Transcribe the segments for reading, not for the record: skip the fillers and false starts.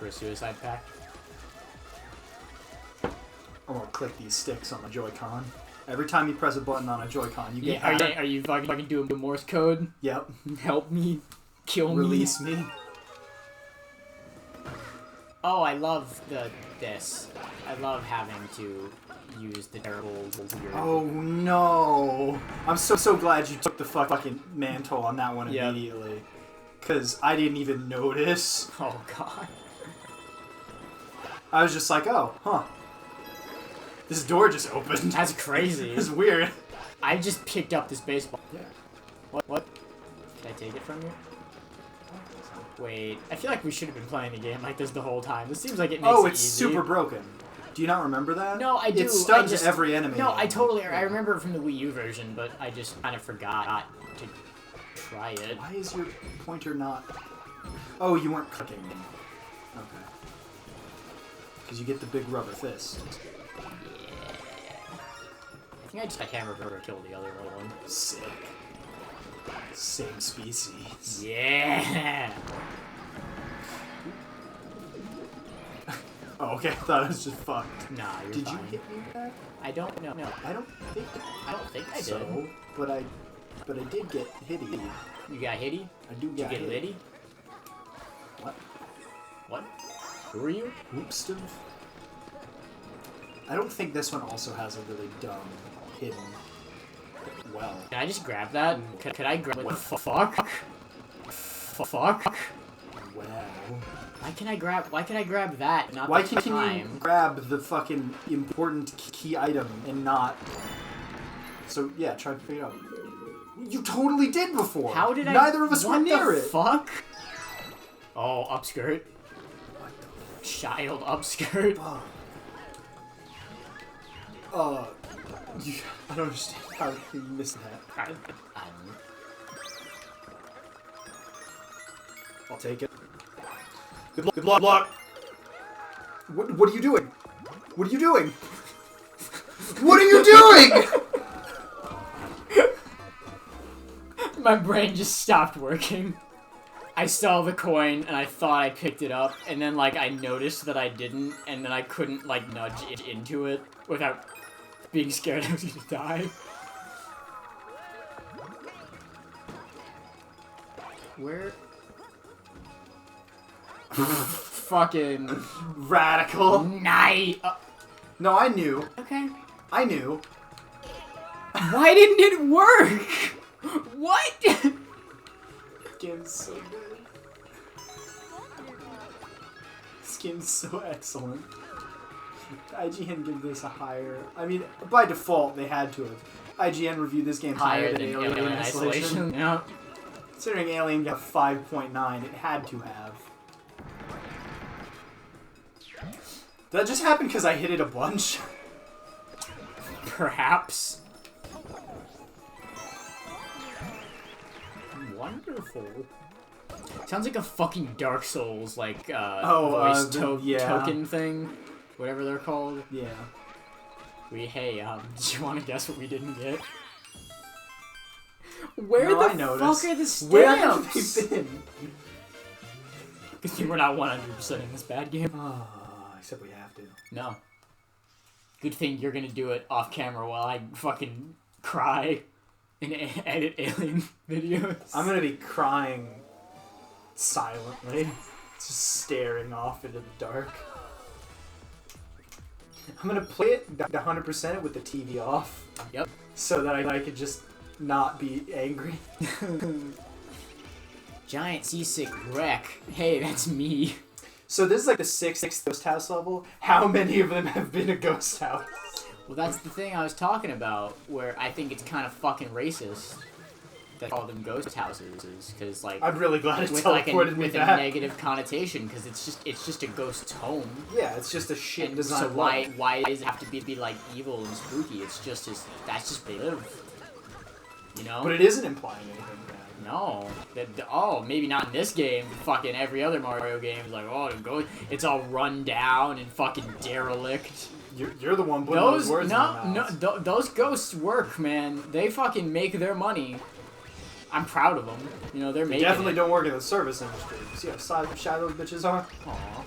for a suicide pact. I'm gonna click these sticks on the Joy-Con. Every time you press a button on a Joy-Con, you get... Are you fucking doing Morse code? Yep. Help me. Kill me. Release me. Oh, I love this. I love having to use the terrible weird... Oh no! I'm so glad you took the fucking mantle on that one immediately. Because I didn't even notice. Oh god. I was just like, oh, huh. This door just opened. That's crazy. It's weird. I just picked up this baseball. Yeah. What? Can I take it from you? Wait, I feel like we should have been playing the game like this the whole time. This seems like it makes it it's easy. super broken. Do you not remember that? No, I do. It stuns every enemy. No, I totally... I remember it from the Wii U version, but I just kind of forgot to try it. Why is your pointer not... Oh, you weren't clicking. Okay. Because you get the big rubber fist. Yeah. I think I just hammer to kill the other one. Sick. Same species. Yeah! Oh, okay. I thought it was just fucked. Nah, you're Did fine. you hit me with that? I don't know. No. I don't think I did. so. But I did get hitty. You got hitty? I do get Did you get hit. litty? What? What? Who are you? Whoopstuff. I don't think this one also has a really dumb hidden well. Can I just grab that? Could I grab... What the fuck? Fuck? Well. Why can I grab that, not Why the can time? you grab the fucking important key item and not... So, yeah, try to figure it out. You totally did before! How did I... Neither of us were near it! What the fuck? Oh, upskirt. What the Child upskirt. fuck? I don't understand how you missed that. I don't know. I'll take it. Good luck! What are you doing? What are you doing? What are you doing?! My brain just stopped working. I saw the coin, and I thought I picked it up, and then, like, I noticed that I didn't, and then I couldn't, like, nudge it into it without being scared I was gonna die. Where? Fucking... Radical. Night! No, I knew. Okay. I knew. Why didn't it work? What? Game's so good. This game's so excellent. IGN give this a higher... I mean, by default, they had to have. IGN reviewed this game higher than Alien Isolation. Yeah. Considering Alien got 5.9, it had to have. Did that just happen because I hit it a bunch? Perhaps. Wonderful. Sounds like a fucking Dark Souls, like, voice token thing. Whatever they're called. Yeah. Hey, did you want to guess what we didn't get? Where No, the fuck are the stamps? Where have they been? Because we're not 100% in this bad game. Oh, except we have to. No. Good thing you're gonna do it off camera while I fucking cry and edit Alien videos. I'm gonna be crying silently, just staring off into the dark. I'm gonna play it 100% with the TV off. Yep. So that I could just not be angry. Giant seasick wreck. Hey, that's me. So this is like the 6th ghost house level. How many of them have been a ghost house? Well, that's the thing I was talking about, where I think it's kind of fucking racist that call them ghost houses, because like I'm really glad it with teleported me with back. a negative connotation, because it's just a ghost's home. Yeah, it's just a shit And design. so why does it have to be like evil and spooky? It's just that's just they live. You know? But it isn't implying anything bad. No. Oh, maybe not in this game. But fucking every other Mario game is like, oh, it's all run down and fucking derelict. You're the one putting those words in my mouth. Those ghosts work, man. They fucking make their money. I'm proud of them. You know, they're making definitely it. don't work in the service industry. See how shy those bitches are? Aw.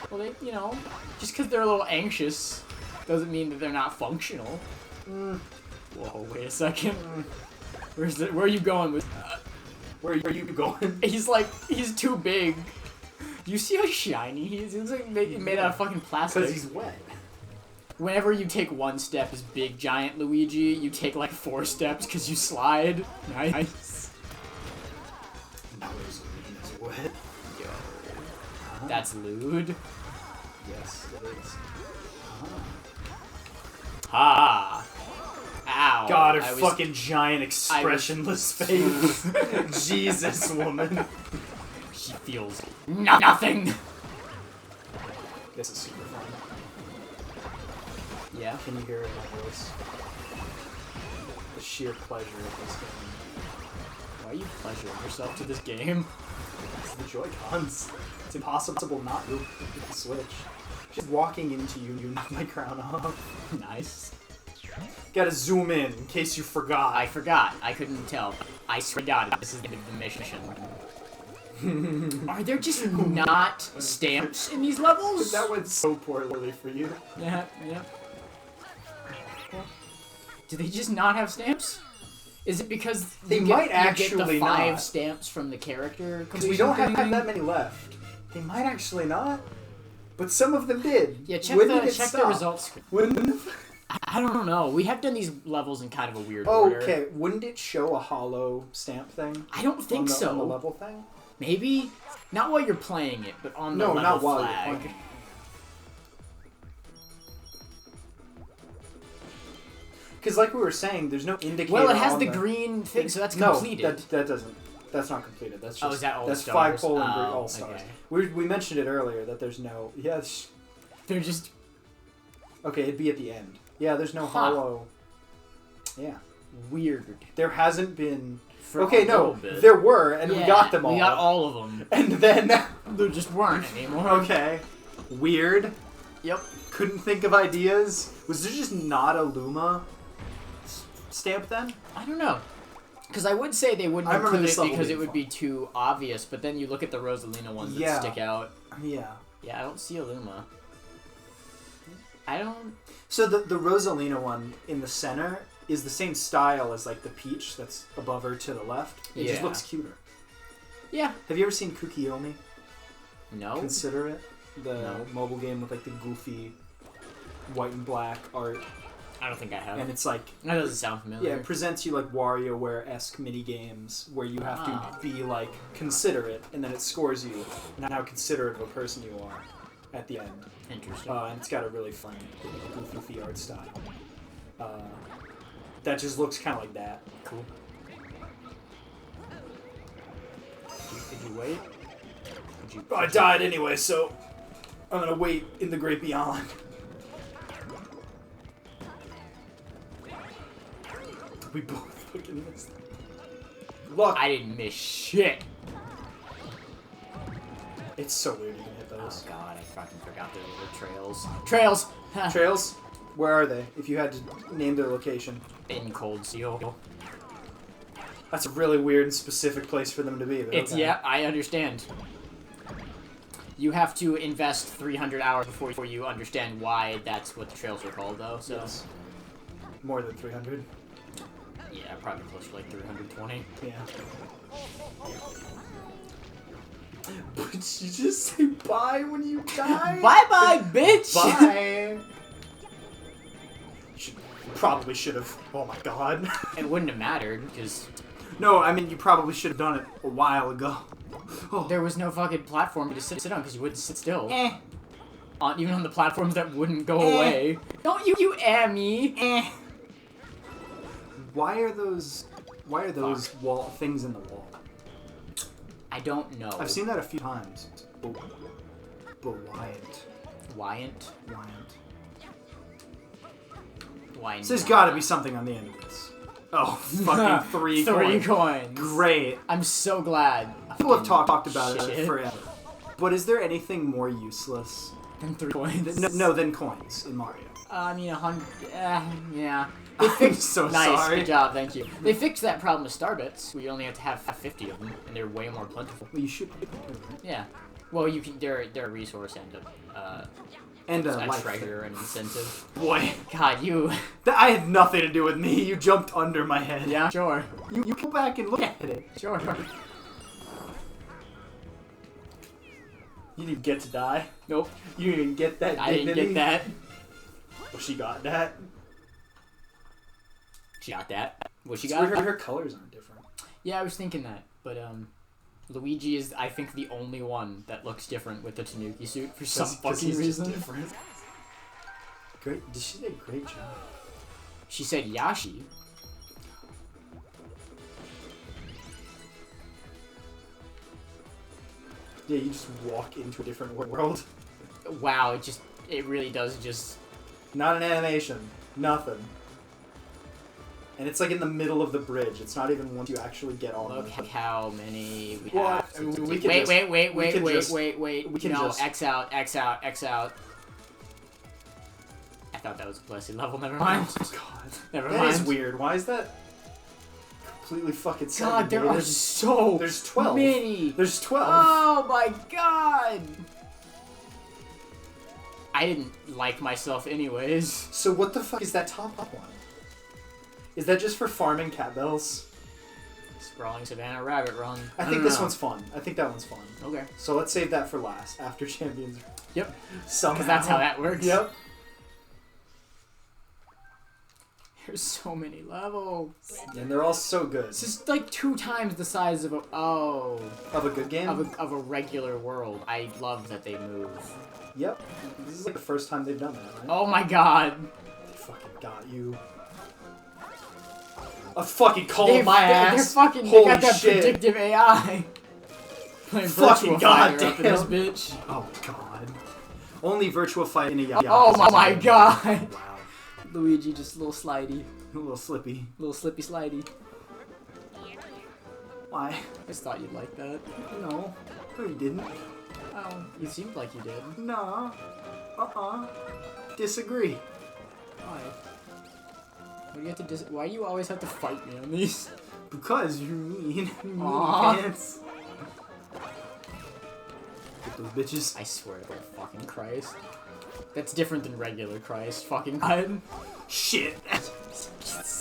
Well, they, you know, just because they're a little anxious doesn't mean that they're not functional. Whoa, wait a second. Where are you going with... Where are you going? He's too big. Do you see how shiny he is? He looks like made out of fucking plastic. Because he's wet. Whenever you take one step as big giant Luigi, you take like 4 steps because you slide. Nice. Now Rosalina's wet. Yo. That's lewd. Yes, it is. Ah. Ow. God, her fucking giant expressionless face. Jesus, woman. She feels nothing. This is super fun. Yeah. Can you hear it in my voice? The sheer pleasure of this game. Why are you pleasuring yourself to this game? It's the Joy-Cons. It's impossible not to with the Switch. Just walking into you knock my crown off. Nice. Gotta zoom in case you forgot. I forgot. I couldn't tell. I forgot. This is the end of the mission. Are there just not stamps in these levels? That went so poorly for you. Yeah. Do they just not have stamps? Is it because they you might get the 5 not. Stamps from the character? Because we don't have that many left. They might actually not. But some of them did. Yeah, check the results. Wouldn't I don't know. We have done these levels in kind of a weird order. Okay, wouldn't it show a hollow stamp thing? I don't think so. On the level thing? Maybe? Not while you're playing it, but on the level not while flag. you're playing. Because like we were saying, there's no indicator. Well, it has the green thing, so that's completed. No, that doesn't. That's not completed. That's just. Is that all that's stars? 5 colon all stars. Okay. We mentioned it earlier that there's no. Yes. They're just. Okay, it'd be at the end. Yeah, there's no hollow. Yeah. Weird. There hasn't been. For okay, no, there were, and we got them all. We got all of them. And then there just weren't anymore. Okay. Weird. Yep. Couldn't think of ideas. Was there just not a Luma stamp then? I don't know. Because I would say they wouldn't include it because it would be too obvious, but then you look at the Rosalina ones that stick out. Yeah. Yeah, I don't see a Luma. I don't... So the Rosalina one in the center is the same style as like the Peach that's above her to the left. It just looks cuter. Yeah. Have you ever seen Kukiyomi? No. Consider it. The mobile game with like the goofy white and black art. I don't think I have. And it's like... That doesn't sound familiar. Yeah, it presents you like WarioWare-esque mini-games where you have to be like considerate, and then it scores you and how considerate of a person you are at the end. Interesting. And it's got a really fun, goofy art style. That just looks kind of like that. Cool. Did you wait? I died anyway, so I'm gonna wait in the great beyond. We both fucking missed. Look! I didn't miss shit! It's so weird you can hit those. Oh god, I fucking forgot there were trails. Trails! Trails? Where are they? If you had to name their location. In Cold Steel. That's a really weird and specific place for them to be. It's, yeah, I understand. You have to invest 300 hours before you understand why that's what the trails are called, though, so... Yes. More than 300. Yeah, probably close to like 320. Yeah. But you just say bye when you die? Bye-bye, bitch! Bye! Probably should have. Oh my god. It wouldn't have mattered, because... No, I mean, you probably should have done it a while ago. Oh. There was no fucking platform to sit on, because you wouldn't sit still. Even on the platforms that wouldn't go away. Don't you me. Why are those wall things in the wall? I don't know. I've seen that a few times. But Wyant. Wyant? Why So there's gotta be something on the end of this. Oh, fucking 3 coins. 3 coins. Great. I'm so glad. People have talked about it forever. But is there anything more useless than 3 coins? No, than coins in Mario. I mean, 100. Yeah. They fixed. So nice. sorry. Good job. Thank you. They fixed that problem with Starbits. We only have to have 50 of them, and they're way more plentiful. Well, you should. Yeah. Well, you can. They're a resource and a life treasure and incentive. Boy, God, you. I had nothing to do with me. You jumped under my head. Yeah, sure. You go back and look at it. Sure. You didn't get to die. Nope. You didn't get that. I didn't get that. Well, she got that. She got that. Well, she It's got weird her colors aren't different. Yeah, I was thinking that, but Luigi is, I think, the only one that looks different with the Tanuki suit for some fucking reason. Different. Great. Did she do a great job? She said Yashi. Yeah, you just walk into a different world. Wow, it really does just. Not an animation. Nothing. And it's like in the middle of the bridge. It's not even once you actually get on. Look how many we Well, have. I mean, we wait, can wait, just- wait, we wait, can wait, just- wait, wait. we can No, just- X out, X out, X out. I thought that was a blessed level. Never mind. Oh, God. Never That mind. is weird. Why is that completely fucking God, there are segregated? so There's 12. many. There's 12. Oh my God. I didn't like myself anyways. So what the fuck is that top one? Is that just for farming cat bells? Sprawling Savannah Rabbit Run. I think this one's fun. I think that one's fun. Okay. So let's save that for last, after Champions. Yep. Somehow. Because that's how that works. Yep. There's so many levels. And they're all so good. This is like 2 times the size of a Of a good game? of a regular world. I love that they move. Yep. This is like the first time they've done that, right? Oh my God. They fucking got you. I fucking called my ass. They're fucking. Holy They got that shit. predictive AI. Playing Fucking Virtua Fighter goddamn. up in this bitch. Oh god. Only Virtua Fighter in a yacht. Oh my God. Wow. Luigi just a little slidey, A little slippy. little slippy slidey. Why? I just thought you'd like that. No. No, you didn't. Oh, you seemed like you did. No. Disagree. Why? What do you have to Why do you always have to fight me on these? Because you're mean. Mean Aw. pants. Get those bitches. I swear to fucking Christ. That's different than regular Christ. Fucking God. Shit.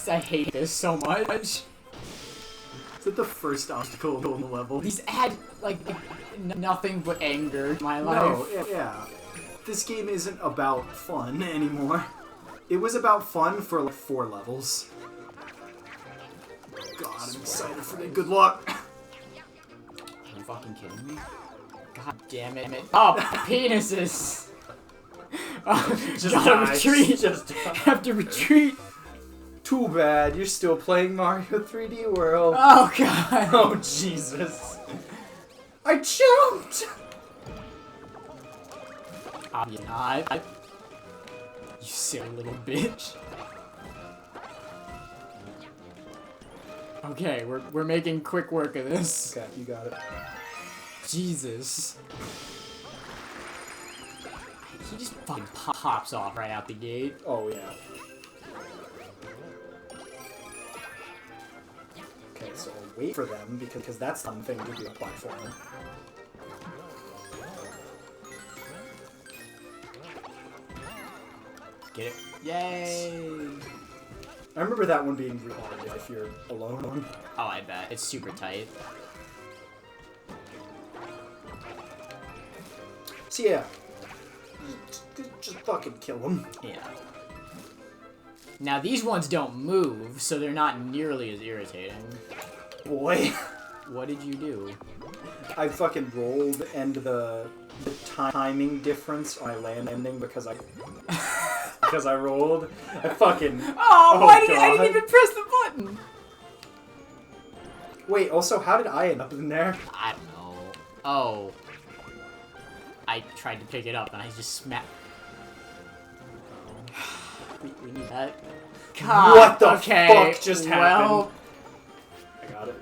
I hate this so much. Is that the first obstacle on the level? These add, like, nothing but anger to my life. No, yeah. This game isn't about fun anymore. It was about fun for like 4 levels. God, I'm excited for the good luck. Are you fucking kidding me? God damn it. Oh, penises! Oh, Just gotta die. retreat! Just Have to retreat! Too bad, you're still playing Mario 3D World. Oh God! Oh Jesus. I jumped! You're not. You silly little bitch. Okay, we're making quick work of this. Okay, you got it. Jesus. He just fucking pops off right out the gate. Oh yeah. Okay, so I'll wait for them because that's the thing to do a platformer. Get it? Yay! I remember that one being really hard if you're alone. Oh, I bet. It's super tight. So yeah. Just fucking kill them. Yeah. Now, these ones don't move, so they're not nearly as irritating. Boy. What did you do? I fucking rolled and the timing difference on my landing because I rolled. I fucking Oh, I didn't God. even press the button! Wait, also how did I end up in there? I don't know. Oh. I tried to pick it up and I just smacked. We need that. God, What the okay, fuck just well, happened? I got it.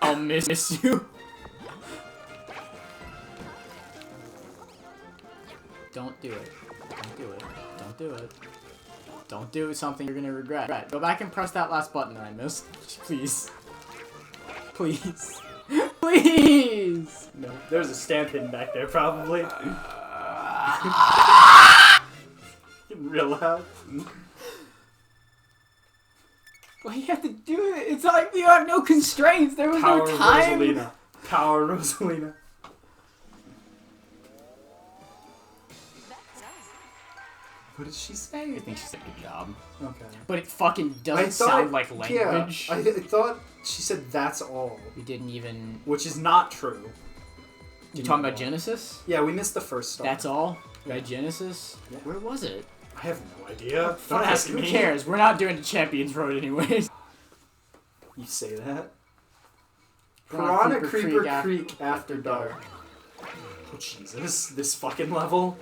I'll miss you. Don't do it. Don't do it. Don't do it. Don't do something you're gonna regret. Go back and press that last button that I missed. Please. Please. Please! No, there's a stamp hidden back there, probably. Real loud. Well, you have to do it. It's like you have no constraints. There was Power no time. Rosalina. Power Rosalina. What did she say? I think she said good job. Okay. But it fucking doesn't sound like language. Yeah, I thought she said that's all. We didn't even... Which is not true. You talking about Genesis? Yeah, we missed the first star. That's all? Right, Genesis? Yeah. Where was it? I have no idea. Fuck Don't it, ask me. Who cares? We're not doing the Champions Road anyways. You say that? Piranha Piranha Creeper Creek After Dark. Oh, Jesus. This fucking level.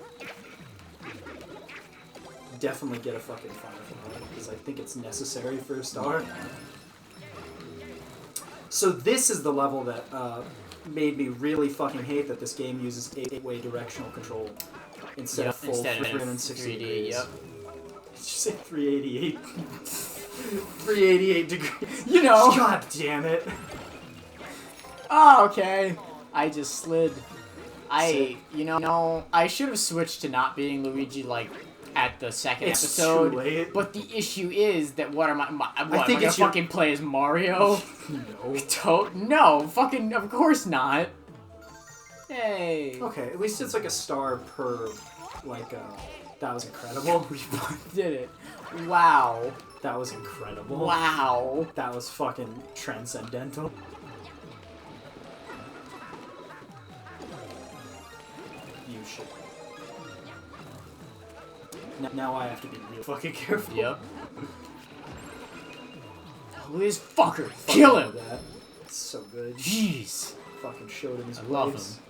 Definitely get a fucking Firefly, because I think it's necessary for a star. So this is the level that made me really fucking hate that this game uses 8-way directional control instead of full 360 degrees. Yep. Did you say 388? 388 degrees. You know. God damn it. Oh, okay. I just slid. You know, I should have switched to not being Luigi, like, at the second episode. Too late. But the issue is that what am I think gonna fucking play as Mario? No. No, fucking, of course not. Hey. Okay, at least it's like a star per, like, that was incredible. We did it. Wow. That was incredible. Wow. That was fucking transcendental. You should. Now I have to be real fucking careful. Yep. Oh, this fucker. Kill him. That. It's so good. Jeez. Fucking showed him his I love ways. him.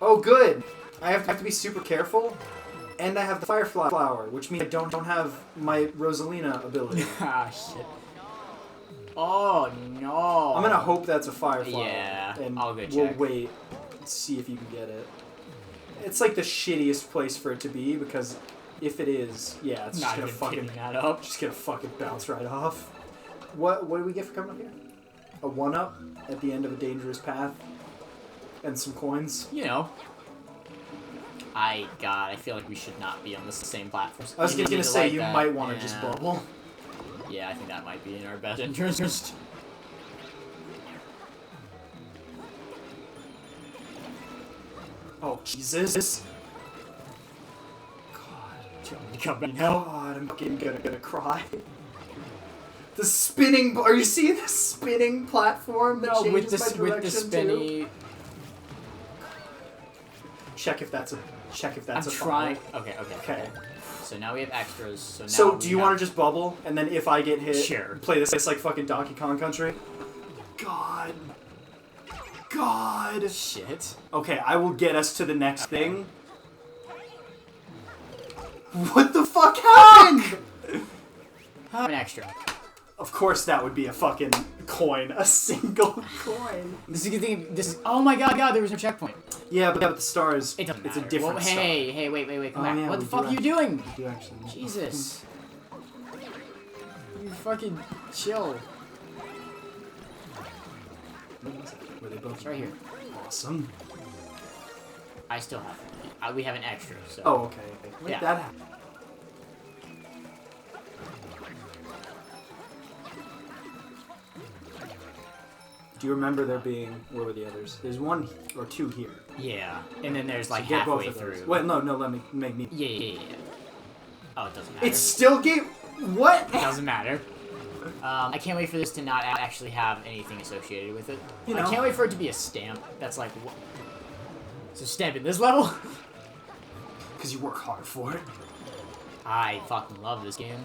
Oh, good. I have to be super careful, and I have the Firefly Flower, which means I don't have my Rosalina ability. Ah, shit. Oh, no. I'm gonna hope that's a Firefly. Yeah, and I'll go we'll check. wait and see if you can get it. It's like the shittiest place for it to be, because if it is, yeah, it's Not just gonna even fucking picking that up. just gonna fucking bounce right off. What do we get for coming up here? A 1-up at the end of a dangerous path, and some coins. You know. God, I feel like we should not be on the same platform. I was gonna say like you that. might want to Yeah. just bubble. Yeah, I think that might be in our best interest. Oh Jesus! Come in hell. God, I'm fucking gonna cry. The spinning. Are you seeing the spinning platform that No, changes with my the direction spinny. too? Check if that's a. Check if that's I'm a. trying. bubble. Okay. So now we have extras. So now. So do you want to just bubble, and then if I get hit, Sure. play this like fucking Donkey Kong Country? God. God. Shit. Okay, I will get us to the next thing. What the fuck happened? An extra. Of course, that would be a fucking coin, a single coin. This is a good thing. This is. Oh my god! There was no checkpoint. Yeah, but the stars. It doesn't It's matter. a different Well, star. hey, wait, come Oh, back. yeah, What the we fuck do are you doing? You actually. Jesus. You fucking chill. Were they both It's right here. Awesome. I still have. We have an extra. So. Oh, okay. Wait, Yeah. that happened. Do you remember there being, where were the others? There's one or two here. Yeah, and then there's like So get both halfway of those. through. Wait, no, let me make me. Yeah. Oh, it doesn't matter. It's still game. What? It doesn't matter. I can't wait for this to not actually have anything associated with it. You I know. can't wait for it to be a stamp. That's like, what? So stamp in this level? Because you work hard for it. I fucking love this game.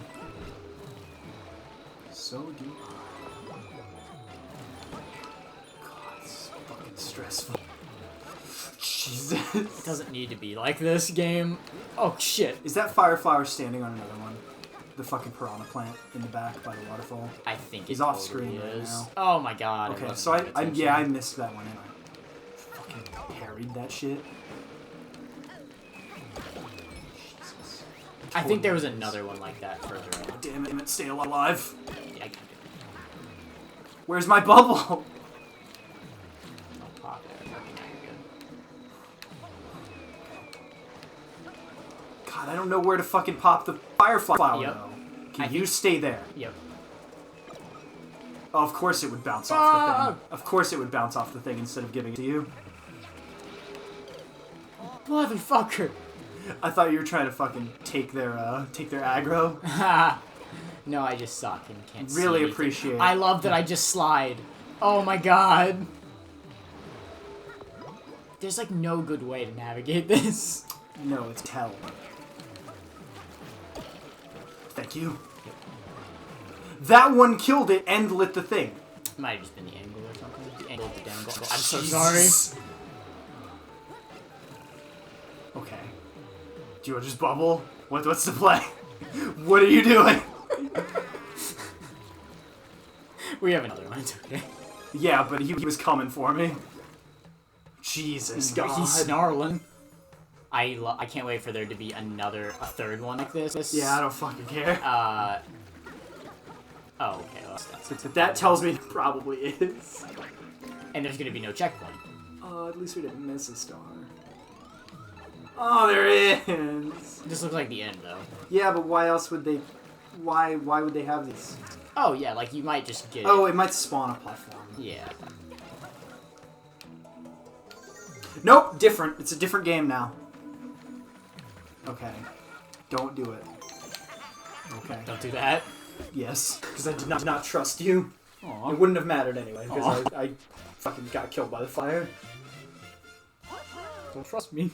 So do I. God, it's fucking stressful. Jesus. It doesn't need to be like this game. Oh shit. Is that Fireflower standing on another one? The fucking piranha plant in the back by the waterfall? I think He's it off totally screen right is. now. Oh my god. Okay, wasn't so paying I attention. missed that one and I fucking parried that shit. Jesus. I think there was another one like that further on. Damn it, stay alive. Yeah, I got it. Where's my bubble? God, I don't know where to fucking pop the firefly flower, Yep. though. Can you stay there? Yep. Oh, of course it would bounce off the thing. Of course it would bounce off the thing instead of giving it to you. Motherfucker. I thought you were trying to fucking take their aggro. No, I just suck and can't see Really anything. appreciate it. I love that I just slide. Oh my god. There's like no good way to navigate this. No, it's hell. Thank you. That one killed it and lit the thing. Might have just been the angle or something. The angle of the damn goal. I'm so Jesus. sorry. Okay. Do you want to just bubble? What's the play? What are you doing? We have another one. It's okay. Yeah, but he was coming for me. Jesus God. He's snarling. I can't wait for there to be a third one like this. Yeah, I don't fucking care. Oh, okay. Well, that's That tells me it probably is. and there's gonna be no checkpoint. At least we didn't miss a star. Oh, there is. This looks like the end, though. Yeah, but why else would they? Why would they have these? Oh yeah, like you might just get. Oh, it might spawn a platform. Yeah. Nope, different. It's a different game now. Okay. Don't do it. Okay. Don't do that. Yes, because I did not trust you. Aww. It wouldn't have mattered anyway, because I fucking got killed by the fire. Don't trust me.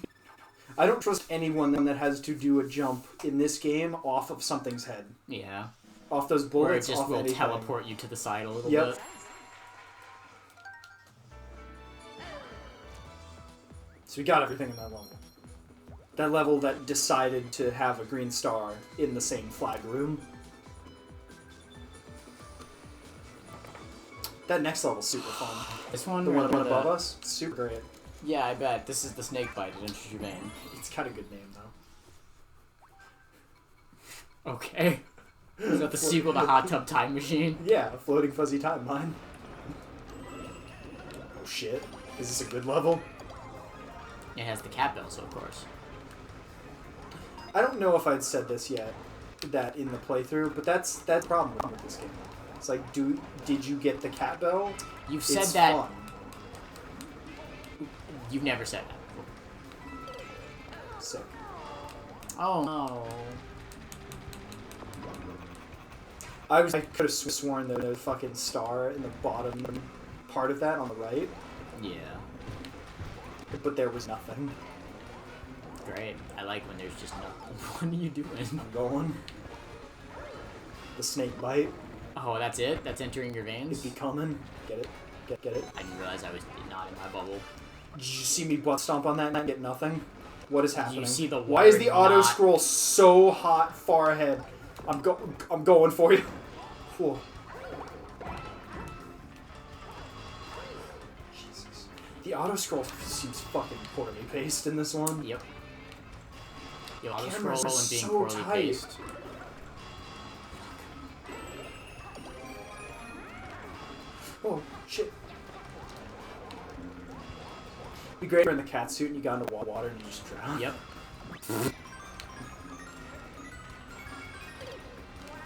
I don't trust anyone that has to do a jump in this game off of something's head. Yeah. Off those Or it bullets, just off will anything. teleport you to the side a little Yep. bit. So we got everything in that level. That level that decided to have a green star in the same flag room. That next level's super fun. This one, The or one above us, super great. Yeah, I bet. This is the snake bite. It enters your vein. It's got a good name though. Okay. Is that the sequel to Hot Tub Time Machine? Yeah, a floating fuzzy timeline. Oh shit. Is this a good level? It has the cat bells, of course. I don't know if I'd said this yet, that in the playthrough, but that's the problem with this game. It's like, did you get the cat bell? You've said It's that. fun. You've never said that. Sick. Oh no. I could have sworn there was a fucking star in the bottom part of that on the right, Yeah. but there was nothing. Great. I like when there's just nothing. What are you doing? I'm going. The snake bite. Oh, that's it? That's entering your veins? It'd be coming. Get it? Get it? I didn't realize I was not in my bubble. Did you see me butt stomp on that and get nothing? What is happening? You see the Why is water the auto not- scroll so hot far ahead? I'm going for you. Whew. Jesus. The auto scroll seems fucking poorly paced in this one. Yep. The auto Cameras scroll are and being so poorly tight. paced. Oh shit. Be great if you're in the cat suit and you got into water and you just drown. Yep.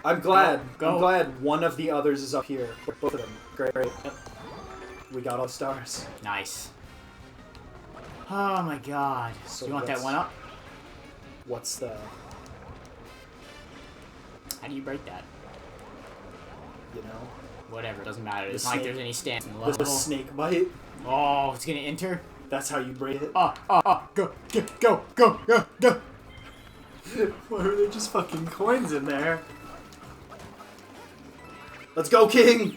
I'm glad. Go. I'm glad one of the others is up here. Both of them. Great. Yep. We got all stars. Nice. Oh my god. So Do you want that what's- one up? What's the, How do you break that? you know, Whatever, doesn't matter. The It's not like snake- there's any stance in the the level. snake bite? Oh, it's gonna enter? That's how you break it. Go, go. Why are there just fucking coins in there? Let's go, King!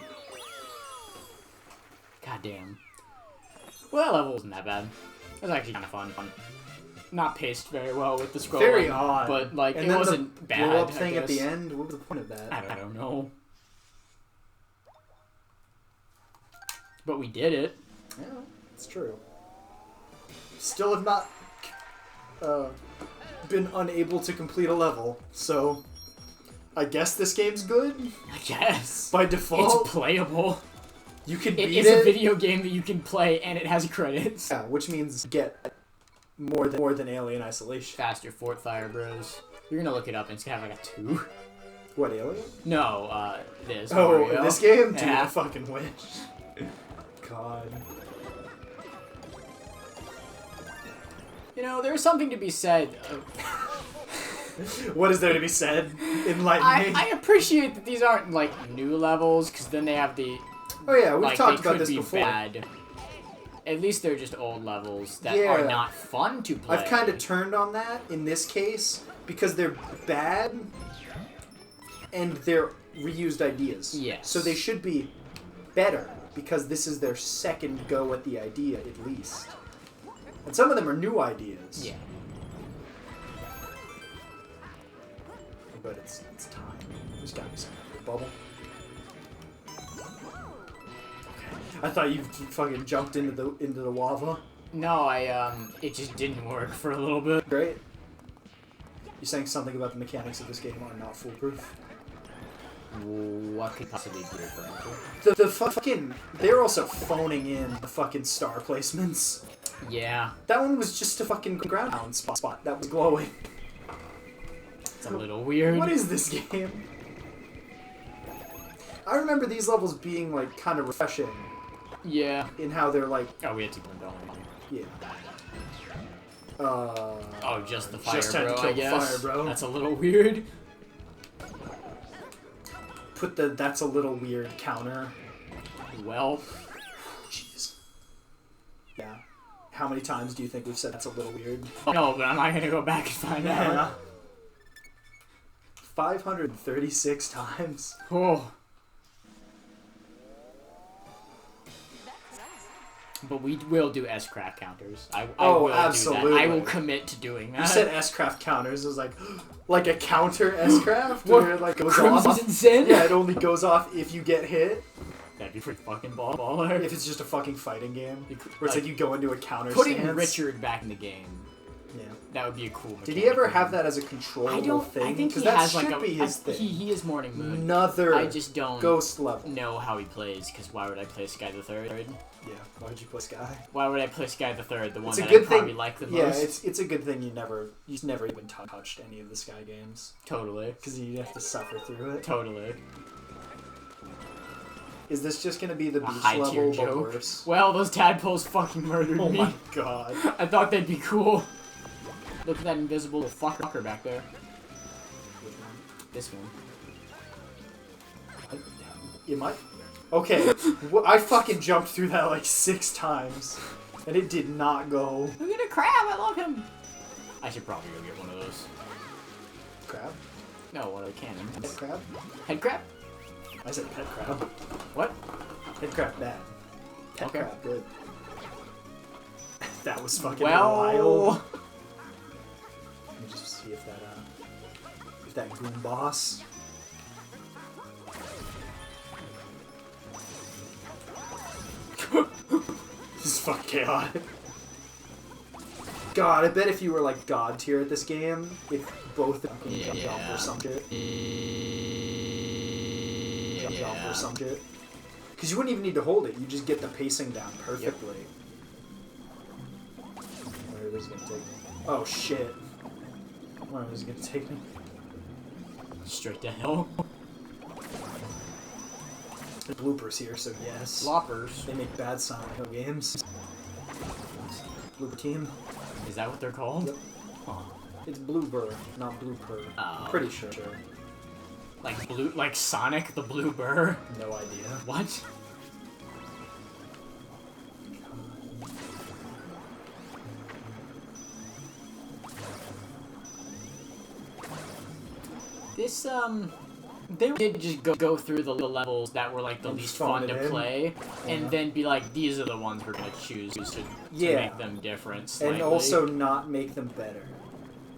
God damn. Well, that level wasn't that bad. It was actually kind of fun. Not paced very well with the scrolling. Very odd. But, like, And it then wasn't the bad, blow-up I thing at the guess. end? What was the point of that? I don't know. But we did it. Yeah, it's true. Still have not been unable to complete a level, so I guess this game's good I guess. by default. It's playable. You can It beat is it. a video game that you can play, and it has credits. Yeah, which means get more than Alien Isolation. Faster Fort Fire Bros. You're gonna look it up and it's gonna have like a 2. What, Alien? No, this. Oh, Mario. this game? Dude, Yeah. I fucking wish. God. You know, there's something to be said. What is there to be said? Enlighten me. I appreciate that these aren't like new levels, because then they have the. Oh yeah, we've like, talked they about could this be before. Bad. At least they're just old levels that Yeah. are not fun to play. I've kind of turned on that in this case because they're bad and they're reused ideas. Yes. So they should be better because this is their second go at the idea at least. And some of them are new ideas. Yeah. But it's time. There's gotta be some bubble. I thought you fucking jumped into the lava. No, it just didn't work for a little bit. Great. You're saying something about the mechanics of this game are not foolproof? What could possibly be referring to? The fucking... They're also phoning in the fucking star placements. Yeah. That one was just a fucking ground spot that was glowing. It's a little weird. What is this game? I remember these levels being, like, kind of refreshing. Yeah. In how they're, like... Oh, we had to go down. Yeah. Oh, just the fire, just had to bro, kill I the guess. fire, bro. That's a little weird. Put the "that's a little weird" counter. Well. Jeez. Yeah. How many times do you think we've said that's a little weird? No, but I'm not gonna go back and find out. 536 times. Oh. But we will do S-craft counters. I will absolutely. do that. I will commit to doing that. You said S-craft counters. It was like a counter S-craft? What? Where it like goes Crimson off. Sin? Yeah, it only goes off if you get hit. That'd be pretty fucking baller. If it's just a fucking fighting game. Where it's like, like you go into a counter putting stance. Richard back in the game. Yeah. That would be a cool mechanic. Did he ever have that as a controllable thing? I think he that has should like be his thing. He is Morning Moon. Another I just don't ghost level. know how he plays, because why would I play Sky the Third? Yeah, why would you play Sky? Why would I play Sky the Third, the one It's a that good I probably thing. like the Yeah, most? it's a good thing you've never even touched any of the Sky games. Totally. Because you have to suffer through it. Totally. Is this just gonna be the A beach high-tier level, but joke. worse? Well, those tadpoles fucking murdered Oh me. my god. I thought they'd be cool. Look at that invisible fucker back there. This one. Am I? Okay, I fucking jumped through that like 6 times, and it did not go. Look at a crab, I love him! I should probably go get one of those. Crab? No, one of the cannons. Head crab? Head crab? I said pet crab. What? Head crab bad. Pet Okay. crab good. That was fucking Well... wild. Let me just see if that goon boss. This is fucking chaotic. God, I bet if you were like god tier at this game, if both of them can jump or some shit. Jump or some shit. Because you wouldn't even need to hold it, you just get the pacing down perfectly. Where is it gonna take me? Oh shit. Where is it gonna take me? Straight to hell. The bloopers here, so yes. Loppers. They make bad Silent Hill games. Blooper team. Is that what they're called? Yep. Huh. It's Blooper, not Blooper. Oh. I'm pretty sure. Like Sonic the Blue Burr? No idea. What? This, they did just go through the levels that were like the least fun to play, and then be like, these are the ones we're gonna choose to make them different slightly. And also not make them better.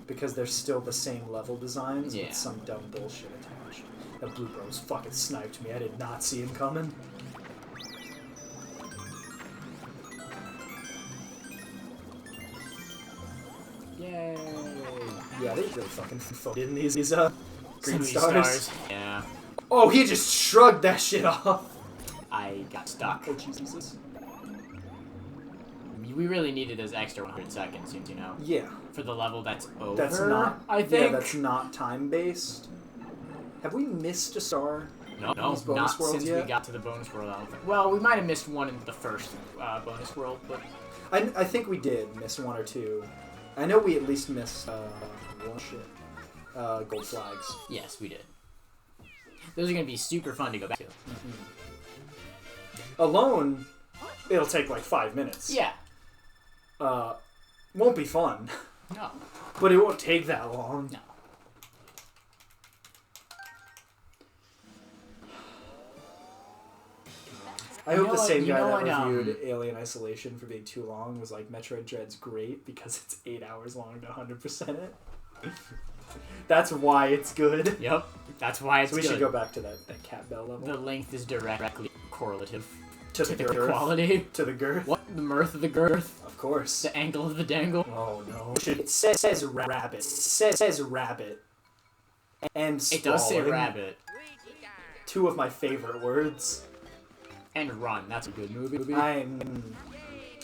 Because they're still the same level designs with some dumb bullshit attached. That Blue Bros fucking sniped me. I did not see him coming. Yay! Yeah, they really fucking fucking in these green stars. Yeah. Oh, he just shrugged that shit off. I got stuck. Oh, Jesus. we really needed those extra 100 seconds, you know? Yeah. For the level that's over, That's not... I think. Yeah, that's not time-based. Have we missed a star? No, not since we got to the bonus world, I don't think. Well, we might have missed one in the first bonus world, but... I think we did miss one or two. I know we at least missed gold flags. Yes, we did. Those are going to be super fun to go back to. Alone, it'll take like 5 minutes. Yeah. Won't be fun. No. But it won't take that long. No. I hope the same guy that reviewed Alien Isolation for being too long was like, Metroid Dread's great because it's 8 hours long to 100% it. That's why it's good. Yep, that's why it's good. So we should go back to that cat bell level. The length is directly correlative to the girth. Quality. To the girth. What? The mirth of the girth. Of course. The angle of the dangle. Oh no. It says rabbit. It says rabbit. And it does say rabbit. Two of my favorite words. And Run. That's a good movie.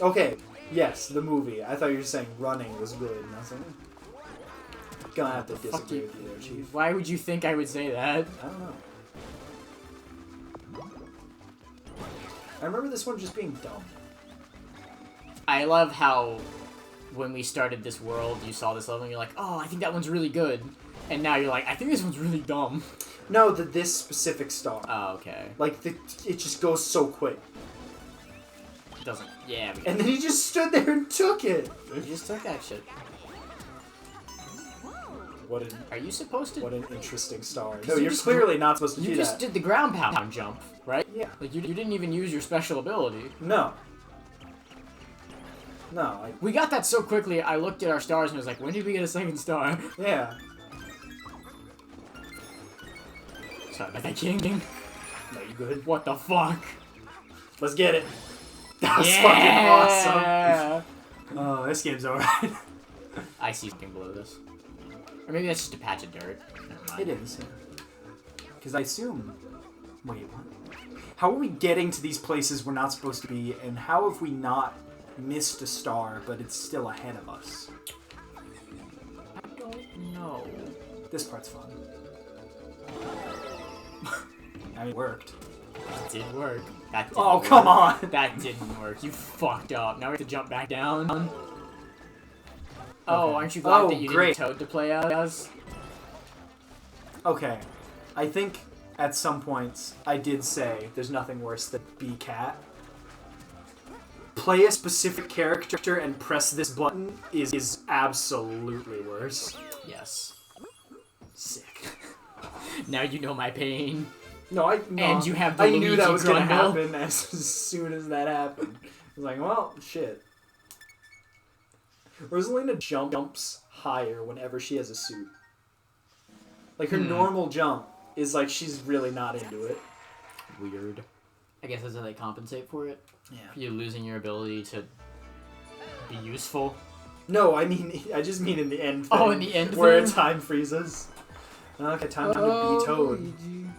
Okay. Yes, the movie. I thought you were saying Running was good. And I was like, gonna have to disagree with you there, Chief. Why would you think I would say that? I don't know. I remember this one just being dumb. I love how when we started this world, you saw this level and you're like, oh, I think that one's really good. And now you're like, I think this one's really dumb. No, this specific star. Oh, okay. Like, it just goes so quick. It doesn't, yeah. And then he just stood there and took it. He just took that shit. Are you supposed to? What an interesting star. No, you're clearly not supposed to do that. You just did the ground pound jump, right? Yeah. Like, you didn't even use your special ability. No. No. We got that so quickly, I looked at our stars and was like, when did we get a second star? Yeah. Sorry about that, King. No, you good? What the fuck? Let's get it. That was fucking awesome. Oh, this game's alright. I see something below this. Or maybe that's just a patch of dirt. Never mind. It is. Because I assume... Wait, what? How are we getting to these places we're not supposed to be, and how have we not missed a star, but it's still ahead of us? I don't know. This part's fun. I mean, it worked. It did work. That didn't work. Come on! That didn't work. You fucked up. Now we have to jump back down. Oh, aren't you glad that you didn't Toad to play as? Okay. I think at some points I did say there's nothing worse than B-Cat. Play a specific character and press this button is absolutely worse. Yes. Sick. Now you know my pain. No, and you have the I knew that was going to happen as soon as that happened. I was like, well, shit. Rosalina jumps higher whenever she has a suit. Like, her normal jump is like she's really not into it. Weird. I guess that's how they compensate for it? Yeah. You losing your ability to be useful? No, I just mean in the end thing. Oh, in the end where thing? time freezes. Okay, time to be Toad. Luigi.